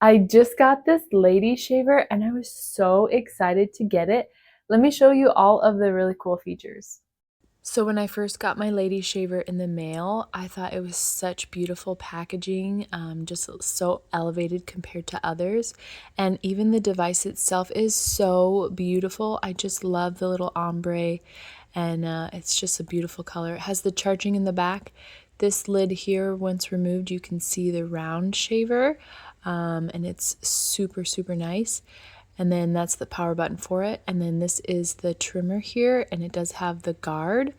I just got this lady shaver and I was so excited to get it. Let me show you all of the really cool features. So when I first got my lady shaver in the mail, I thought it was such beautiful packaging, just so elevated compared to others. And even the device itself is so beautiful. I just love the little ombre, and it's just a beautiful color. It has the charging in the back. This lid here, once removed, you can see the round shaver, and it's super, super nice. And then that's the power button for it. And then this is the trimmer here, and it does have the guard,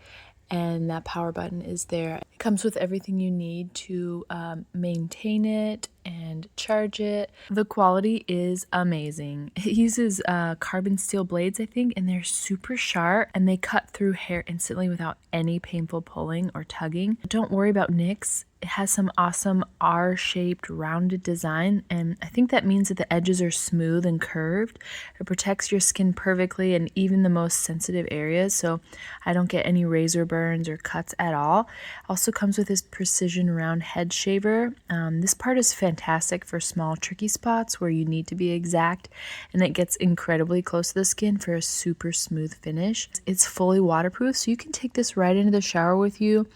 and that power button is there. It comes with everything you need to maintain it and charge it. The quality is amazing. It uses carbon steel blades, I think, and they're super sharp, and they cut through hair instantly without any painful pulling or tugging. Don't worry about nicks. It has some awesome R-shaped rounded design, and I think that means that the edges are smooth and curved. It protects your skin perfectly and even the most sensitive areas, so I don't get any razor burns or cuts at all. Also comes with this precision round head shaver. This part is fantastic for small tricky spots where you need to be exact, and it gets incredibly close to the skin for a super smooth finish. It's fully waterproof, so you can take this right into the shower with you.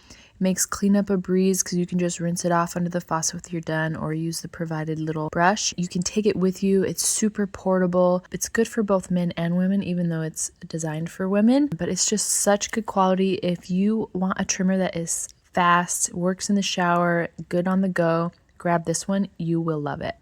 Makes cleanup a breeze because you can just rinse it off under the faucet when you're done, or use the provided little brush. You can take it with you. It's super portable. It's good for both men and women, even though it's designed for women. But it's just such good quality. If you want a trimmer that is fast, works in the shower, good on the go, grab this one. You will love it.